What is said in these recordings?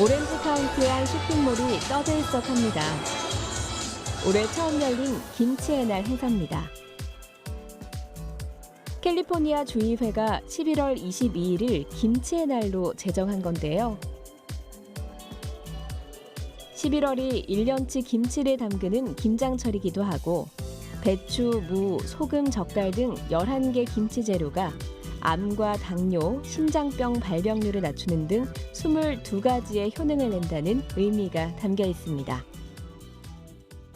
오렌지 카운티의 한 쇼핑몰이 떠들썩합니다. 올해 처음 열린 김치의 날 행사입니다. 캘리포니아 주의회가 11월 22일을 김치의 날로 제정한 건데요. 11월이 1년치 김치를 담그는 김장철이기도 하고 배추, 무, 소금, 젓갈 등 11개 김치 재료가 암과 당뇨, 심장병 발병률을 낮추는 등 22가지의 효능을 낸다는 의미가 담겨 있습니다.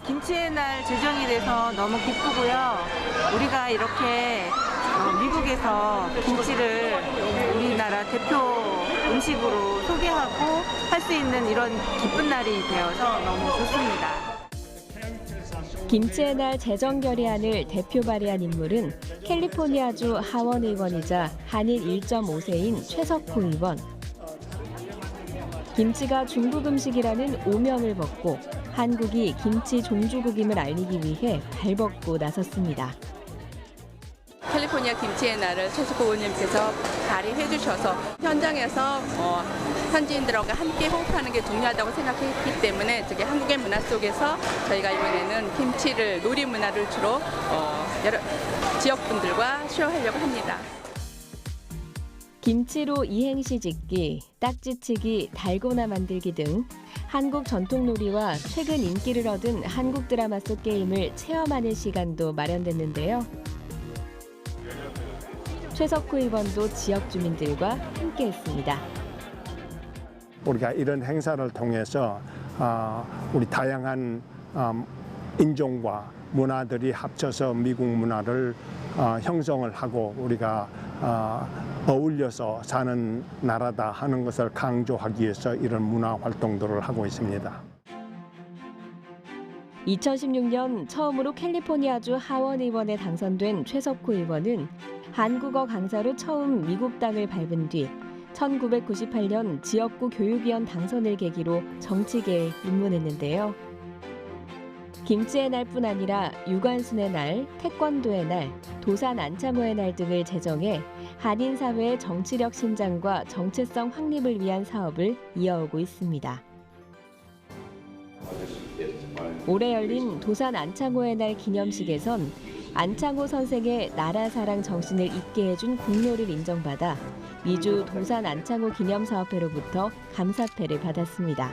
김치의 날 제정이 돼서 너무 기쁘고요. 우리가 이렇게 미국에서 김치를 우리나라 대표 음식으로 소개하고 할 수 있는 이런 기쁜 날이 되어서 너무 좋습니다. 김치의 날 제정 결의안을 대표 발의한 인물은 캘리포니아주 하원 의원이자 한인 1.5세인 최석호 의원. 김치가 중국 음식이라는 오명을 벗고 한국이 김치 종주국임을 알리기 위해 발벗고 나섰습니다. 캘리포니아 김치의 날을 최석호 의원님께서 발의해 주셔서 현장에서 현지인들과 함께 호흡하는 게 중요하다고 생각했기 때문에 한국의 문화 속에서 저희가 이번에는 김치를 놀이 문화를 주로 여러 지역분들과 쇼하려고 합니다. 김치로 이행시 짓기, 딱지치기, 달고나 만들기 등 한국 전통 놀이와 최근 인기를 얻은 한국 드라마 속 게임을 체험하는 시간도 마련됐는데요. 최석호 의원도 지역 주민들과 함께했습니다. 우리가 이런 행사를 통해서 우리 다양한 인종과 문화들이 합쳐서 미국 문화를 형성을 하고 우리가 어울려서 사는 나라다 하는 것을 강조하기 위해서 이런 문화 활동들을 하고 있습니다. 2016년 처음으로 캘리포니아주 하원 의원에 당선된 최석호 의원은 한국어 강사로 처음 미국 땅을 밟은 뒤 1998년 지역구 교육위원 당선을 계기로 정치계에 입문했는데요. 김치의 날뿐 아니라 유관순의 날, 태권도의 날, 도산 안창호의 날 등을 제정해 한인 사회의 정치력 신장과 정체성 확립을 위한 사업을 이어오고 있습니다. 올해 열린 도산 안창호의 날 기념식에선 안창호 선생의 나라 사랑 정신을 잊게 해준 공로를 인정받아 미주 도산 안창호 기념사업회로부터 감사패를 받았습니다.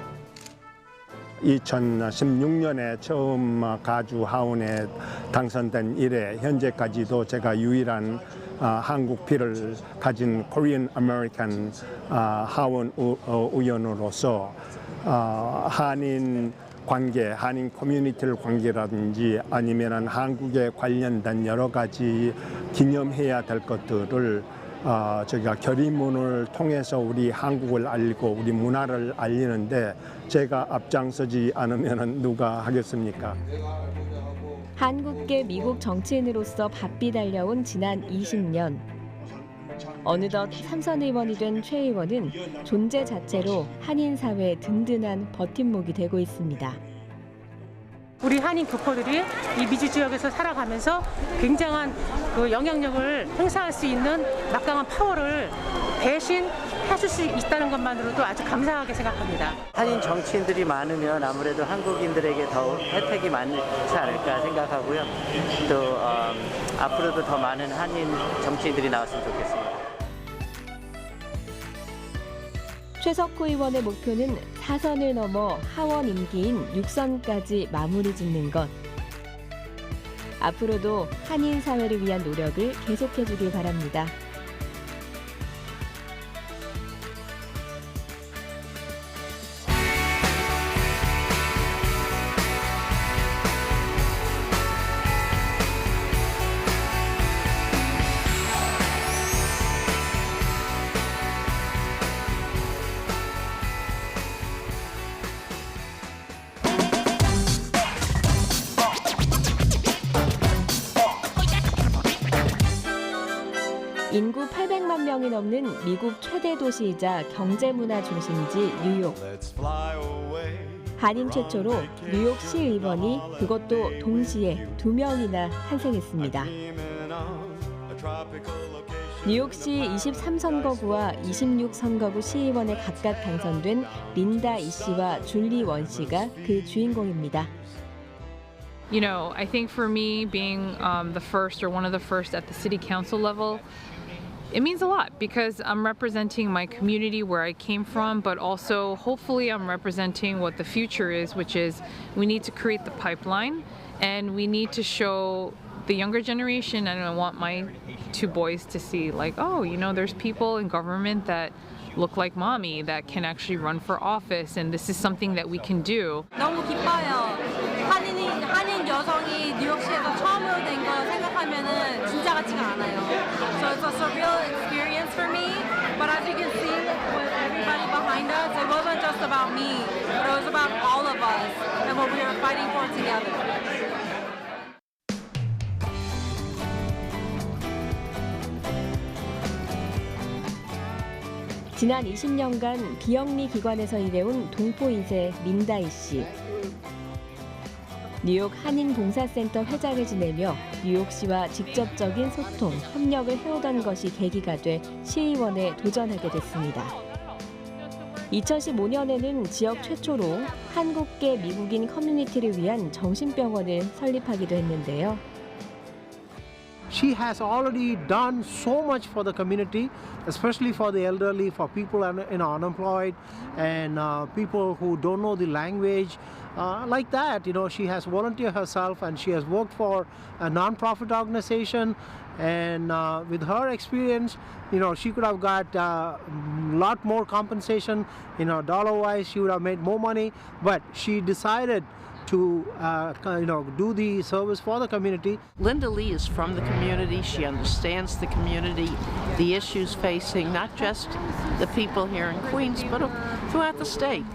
2016년에 처음 가주 하원에 당선된 이래 현재까지도 제가 유일한 한국 피를 가진 코리안 아메리칸 하원 의원으로서 한인 관계, 한인 커뮤니티를 관계라든지 아니면 한국에 관련된 여러 가지 기념해야 될 것들을 저희가 결의문을 통해서 우리 한국을 알리고 우리 문화를 알리는데 제가 앞장서지 않으면 누가 하겠습니까? 한국계 미국 정치인으로서 바삐 달려온 지난 20년. 어느덧 삼선 의원이 된 최 의원은 존재 자체로 한인 사회의 든든한 버팀목이 되고 있습니다. 우리 한인 교포들이 이 미주 지역에서 살아가면서 굉장한 그 영향력을 행사할 수 있는 막강한 파워를 대신 해줄 수 있다는 것만으로도 아주 감사하게 생각합니다. 한인 정치인들이 많으면 아무래도 한국인들에게 더 혜택이 많지 않을까 생각하고요. 또 앞으로도 더 많은 한인 정치인들이 나왔으면 좋겠습니다. 최석호 의원의 목표는 4선을 넘어 하원 임기인 6선까지 마무리 짓는 것. 앞으로도 한인 사회를 위한 노력을 계속해 주길 바랍니다. 인구 800만 명이 넘는 미국 최대 도시이자 경제문화 중심지 뉴욕. 한인 최초로 뉴욕시 의원이 그것도 동시에 2명이나 탄생했습니다. 뉴욕시 23선거구와 26선거구 시의원에 각각 당선된 린다 이 씨와 줄리 원 씨가 그 주인공입니다. You know, I think for me, being the first or one of the first at the city council level, it means a lot because I'm representing my community where I came from, but also hopefully I'm representing what the future is, which is we need to create the pipeline and we need to show the younger generation, and I want my two boys to see like, oh, you know, there's people in government that look like mommy that can actually run for office, and this is something that we can do. 너무 기뻐요. 한인 여성이 뉴욕시에서 처음으로 된 거 생각하면은 진짜 같지가 않아요. So it's a surreal experience for me. But as you can see with everybody behind us, it wasn't just about me, but it was about all of us and what we were fighting for together. 지난 20년간 비영리 기관에서 일해온 동포 2세 린다 이 씨. 뉴욕 한인봉사센터 회장을 지내며 뉴욕시와 직접적인 소통, 협력을 해오던 것이 계기가 돼 시의원에 도전하게 됐습니다. 2015년에는 지역 최초로 한국계 미국인 커뮤니티를 위한 정신병원을 설립하기도 했는데요. She has already done so much for the community, especially for the elderly, for people unemployed, and people who don't know the language. Like that, you know, she has volunteered herself and she has worked for a non-profit organization. And with her experience, you know, she could have got a lot more compensation, you know, dollar-wise. She would have made more money, but she decided to do the service for the community. Linda Lee is from the community. She understands the community, the issues facing not just the people here in Queens, but throughout the state.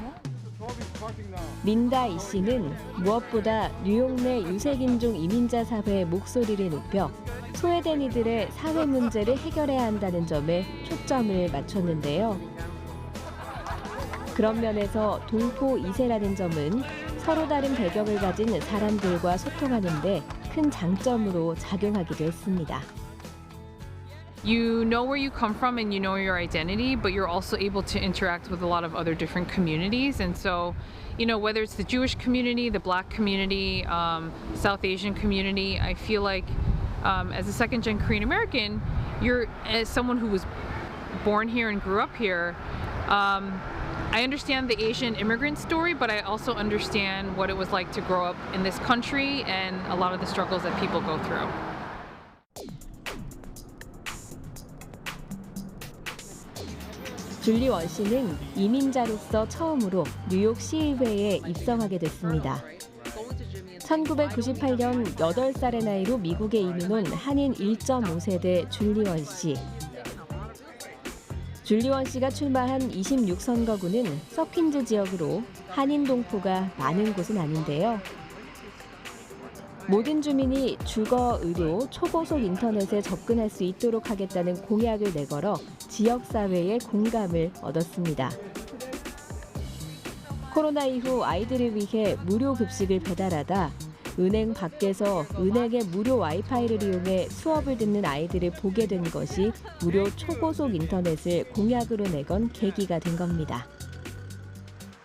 린다 이 씨는 무엇보다 뉴욕 내 유색인종 이민자 사회의 목소리를 높여 소외된 이들의 사회 문제를 해결해야 한다는 점에 초점을 맞췄는데요. 그런 면에서 동포 2세라는 점은 서로 다른 배경을 가진 사람들과 소통하는 데 큰 장점으로 작용하기도 했습니다. You know where you come from and you know your identity, but you're also able to interact with a lot of other different communities. And so, you know, whether it's the Jewish community, the Black community, South Asian community, I feel like as a second-gen Korean American, as someone who was born here and grew up here, I understand the Asian immigrant story, but I also understand what it was like to grow up in this country and a lot of the struggles that people go through. 줄리 원 씨는 이민자로서 처음으로 뉴욕 시의회에 입성하게 됐습니다. 1998년 8살의 나이로 미국에 이민 온 한인 1.5세대 줄리 원 씨. 줄리 원 씨가 출마한 26선거구는 서킨즈 지역으로 한인 동포가 많은 곳은 아닌데요. 모든 주민이 주거, 의료, 초고속 인터넷에 접근할 수 있도록 하겠다는 공약을 내걸어 지역사회의 공감을 얻었습니다. 코로나 이후 아이들을 위해 무료 급식을 배달하다 은행 밖에서 은행의 무료 와이파이를 이용해 수업을 듣는 아이들을 보게 된 것이 무료 초고속 인터넷을 공약으로 내건 계기가 된 겁니다.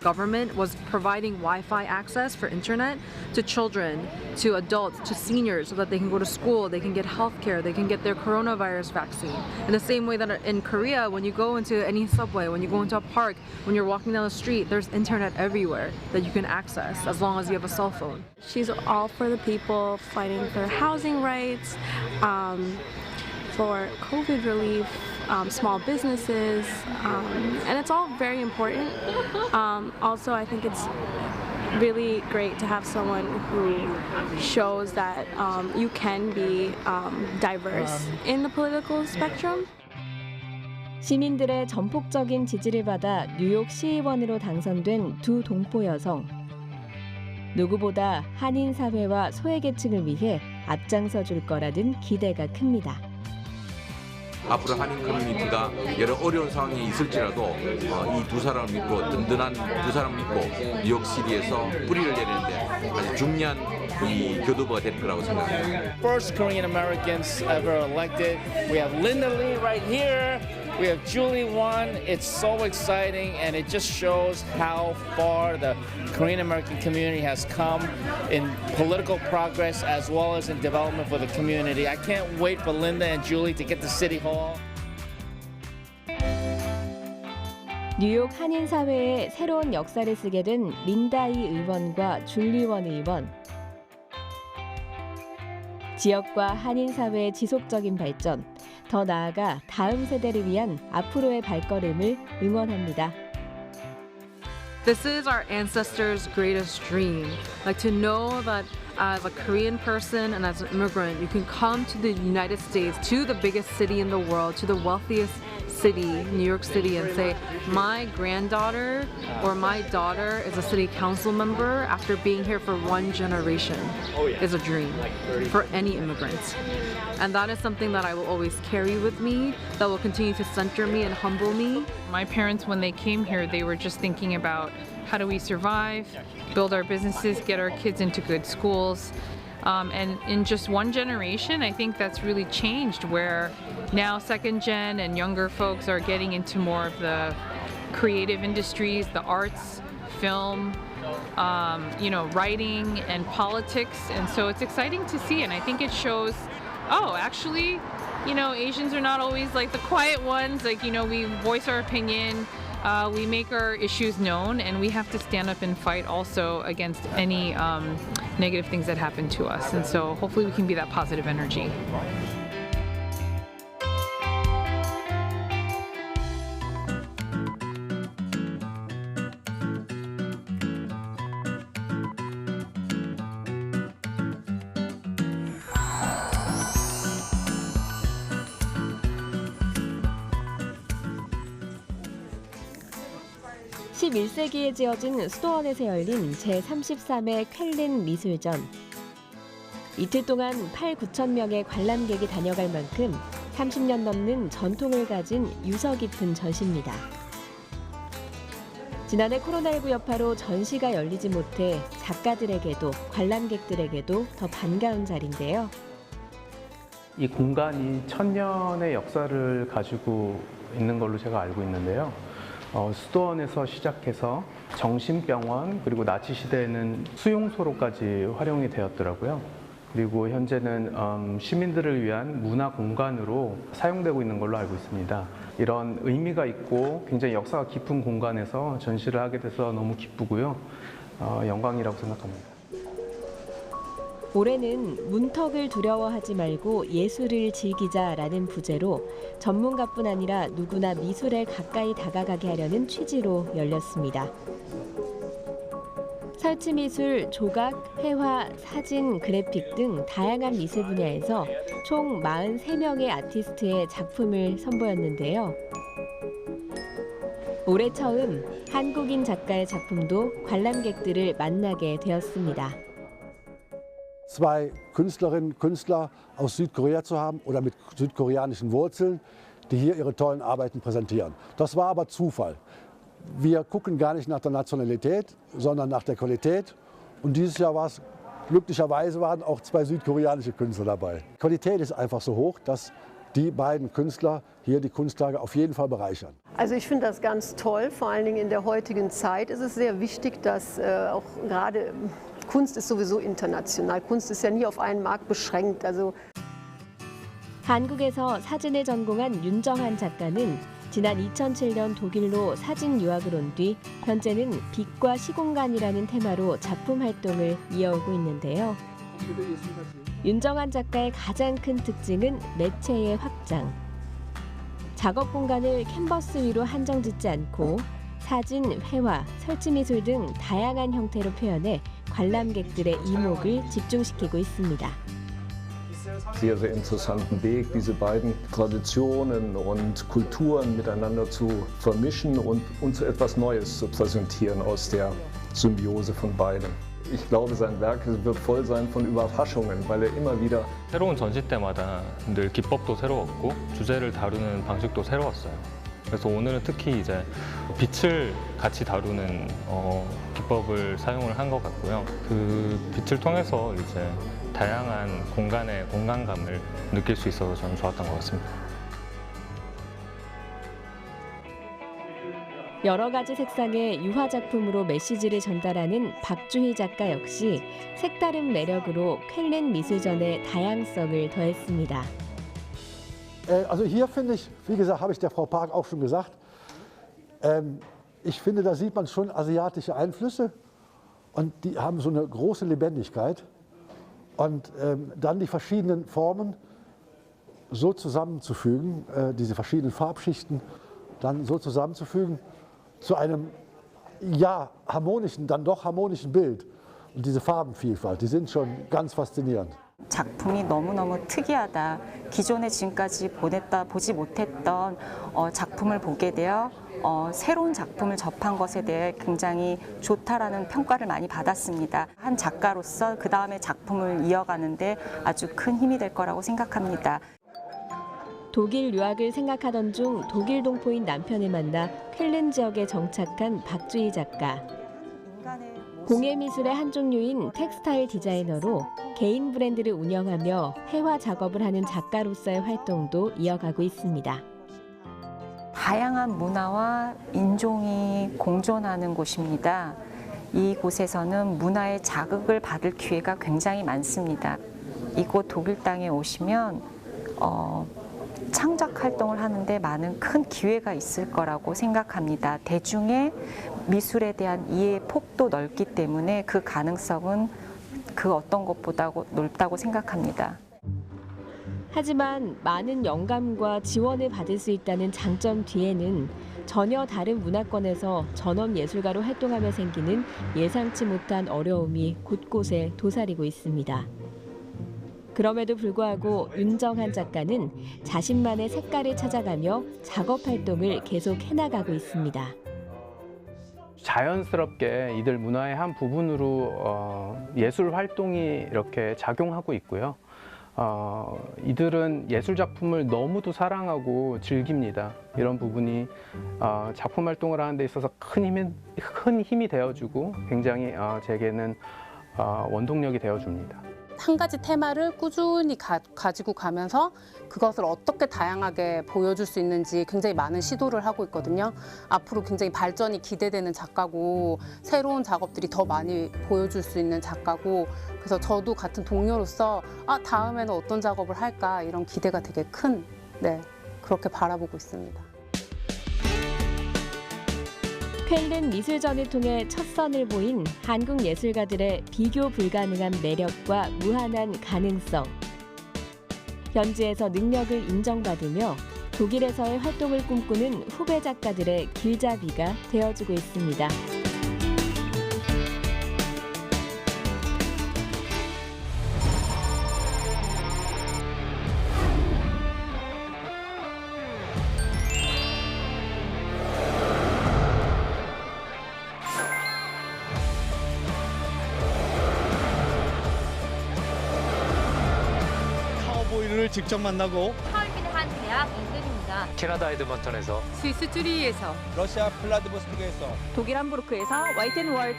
Government was providing Wi-Fi access for internet to children, to adults, to seniors so that they can go to school, they can get health care, they can get their coronavirus vaccine. In the same way that in Korea, when you go into any subway, when you go into a park, when you're walking down the street, there's internet everywhere that you can access as long as you have a cell phone. She's all for the people, fighting for housing rights, for COVID relief, small businesses, and it's all very important. Also, I think it's really great to have someone who shows that you can be diverse in the political spectrum. 시민들의 전폭적인 지지를 받아 뉴욕 시의원으로 당선된 두 동포 여성. 누구보다 한인 사회와 소외계층을 위해 앞장서 줄 거라는 기대가 큽니다. 앞으로 한인 커뮤니티가 여러 어려운 상황이 있을지라도 이 두 사람을 믿고 든든한 두 사람 믿고 뉴욕시티에서 뿌리를 내리는데 아주 중요한 이 교두보가 될 거라고 생각합니다. First Korean Americans ever elected. We have Linda Lee right here. We have Julie Won. It's so exciting, and it just shows how far the Korean American community has come in political progress as well as in development for the community. I can't wait for Linda and Julie to get to City Hall. 뉴욕 한인 사회에 새로운 역사를 쓰게 된 린다이 의원과 줄리 원 의원. 지역과 한인 사회의 지속적인 발전, 더 나아가 다음 세대를 위한 앞으로의 발걸음을 응원합니다. This is our ancestors' greatest dream. Like to know that as a Korean person and as an immigrant, you can come to the United States, to the biggest city in the world, to the wealthiest city, New York City, and say, my granddaughter or my daughter is a city council member after being here for one generation is a dream for any immigrant. And that is something that I will always carry with me, that will continue to center me and humble me. My parents, when they came here, they were just thinking about how do we survive, build our businesses, get our kids into good schools. And in just one generation, I think that's really changed, where now second gen and younger folks are getting into more of the creative industries, the arts, film, writing and politics. And so it's exciting to see, and I think it shows, oh, actually, Asians are not always like the quiet ones. Like, we voice our opinion, we make our issues known, and we have to stand up and fight also against any negative things that happen to us. And so hopefully we can be that positive energy. (11세기에) 지어진 수도원에서 열린 제33회 쾰른 미술전. 이틀 동안 8,9천 명의 관람객이 다녀갈 만큼 30년 넘는 전통을 가진 유서 깊은 전시입니다. 지난해 코로나19 여파로 전시가 열리지 못해 작가들에게도 관람객들에게도 더 반가운 자리인데요. 이 공간이 1000년의 역사를 가지고 있는 걸로 제가 알고 있는데요. 수도원에서 시작해서 정신병원, 그리고 나치 시대에는 수용소로까지 활용이 되었더라고요. 그리고 현재는 시민들을 위한 문화 공간으로 사용되고 있는 걸로 알고 있습니다. 이런 의미가 있고 굉장히 역사가 깊은 공간에서 전시를 하게 돼서 너무 기쁘고요. 영광이라고 생각합니다. 올해는 문턱을 두려워하지 말고 예술을 즐기자라는 부제로 전문가뿐 아니라 누구나 미술에 가까이 다가가게 하려는 취지로 열렸습니다. 설치미술, 조각, 회화, 사진, 그래픽 등 다양한 미술 분야에서 총 43명의 아티스트의 작품을 선보였는데요. 올해 처음 한국인 작가의 작품도 관람객들을 만나게 되었습니다. Zwei Künstlerinnen und Künstler aus Südkorea zu haben oder mit südkoreanischen Wurzeln, die hier ihre tollen Arbeiten präsentieren. Das war aber Zufall. Wir gucken gar nicht nach der Nationalität, sondern nach der Qualität. Und dieses Jahr war es, glücklicherweise waren auch 2 südkoreanische Künstler dabei. Die Qualität ist einfach so hoch, dass die beiden Künstler hier die Kunsttage auf jeden Fall bereichern. Also ich finde das ganz toll, vor allen Dingen in der heutigen Zeit ist es sehr wichtig, dass auch gerade Kunst ist sowieso international. Kunst ist ja nie auf einen Markt beschränkt. 한국에서 사진을 전공한 윤정한 작가는 지난 2007년 독일로 사진 유학을 온 뒤 현재는 빛과 시공간이라는 테마로 작품 활동을 이어오고 있는데요. 윤정한 작가의 가장 큰 특징은 매체의 확장. 작업 공간을 캔버스 위로 한정짓지 않고 사진, 회화, 설치미술 등 다양한 형태로 표현해 관람객들의 이목을 집중시키고 있습니다. Sehr, sehr interessanten Weg, diese beiden Traditionen und Kulturen miteinander zu vermischen und zu etwas Neues zu präsentieren aus der Symbiose von beiden. Ich glaube, sein Werk wird voll sein von Überraschungen, weil er immer wieder 새로운 전시 때마다 늘 기법도 새로웠고 주제를 다루는 방식도 새로웠어요. 그래서 오늘은 특히 이제 빛을 같이 다루는 기법을 사용을 한 것 같고요. 그 빛을 통해서 이제 다양한 공간의 공간감을 느낄 수 있어서 저는 좋았던 것 같습니다. 여러 가지 색상의 유화 작품으로 메시지를 전달하는 박주희 작가 역시 색다른 매력으로 쾰른 미술전의 다양성을 더했습니다. Also hier finde ich, wie gesagt, habe ich der Frau Park auch schon gesagt, ich finde, da sieht man schon asiatische Einflüsse und die haben so eine große Lebendigkeit und dann die verschiedenen Formen so zusammenzufügen, diese verschiedenen Farbschichten dann so zusammenzufügen zu einem, ja, harmonischen, dann doch harmonischen Bild. Und diese Farbenvielfalt, die sind schon ganz faszinierend. 작품이 너무너무 특이하다. 기존에 지금까지 보지 못했던 작품을 보게 되어 새로운 작품을 접한 것에 대해 굉장히 좋다라는 평가를 많이 받았습니다. 한 작가로서 그 다음에 작품을 이어가는데 아주 큰 힘이 될 거라고 생각합니다. 독일 유학을 생각하던 중 독일 동포인 남편을 만나 쾰른 지역에 정착한 박주희 작가. 공예 미술의 한 종류인 텍스타일 디자이너로 개인 브랜드를 운영하며 회화 작업을 하는 작가로서의 활동도 이어가고 있습니다. 다양한 문화와 인종이 공존하는 곳입니다. 이곳에서는 문화의 자극을 받을 기회가 굉장히 많습니다. 이곳 독일 땅에 오시면 창작 활동을 하는데 많은 큰 기회가 있을 거라고 생각합니다. 대중의 미술에 대한 이해의 폭도 넓기 때문에 그 가능성은 그 어떤 것보다 넓다고 생각합니다. 하지만 많은 영감과 지원을 받을 수 있다는 장점 뒤에는 전혀 다른 문화권에서 전업 예술가로 활동하며 생기는 예상치 못한 어려움이 곳곳에 도사리고 있습니다. 그럼에도 불구하고 윤정한 작가는 자신만의 색깔을 찾아가며 작업 활동을 계속 해나가고 있습니다. 자연스럽게 이들 문화의 한 부분으로 예술 활동이 이렇게 작용하고 있고요. 이들은 예술 작품을 너무도 사랑하고 즐깁니다. 이런 부분이 작품 활동을 하는 데 있어서 큰 힘이 되어주고 굉장히 제게는 원동력이 되어줍니다. 한 가지 테마를 꾸준히 가지고 가면서 그것을 어떻게 다양하게 보여줄 수 있는지 굉장히 많은 시도를 하고 있거든요. 앞으로 굉장히 발전이 기대되는 작가고 새로운 작업들이 더 많이 보여줄 수 있는 작가고 그래서 저도 같은 동료로서 다음에는 어떤 작업을 할까 이런 기대가 되게 큰 그렇게 바라보고 있습니다. 쾰른 미술전을 통해 첫 선을 보인 한국 예술가들의 비교 불가능한 매력과 무한한 가능성. 현지에서 능력을 인정받으며 독일에서의 활동을 꿈꾸는 후배 작가들의 길잡이가 되어주고 있습니다. 카우보이를 직접 만나고 하얼빈의 한 대학 인근입니다. 캐나다 에드먼턴에서 스위스 쭈리히에서 러시아 플라디보스토크에서 독일 함부르크에서 화이텐월드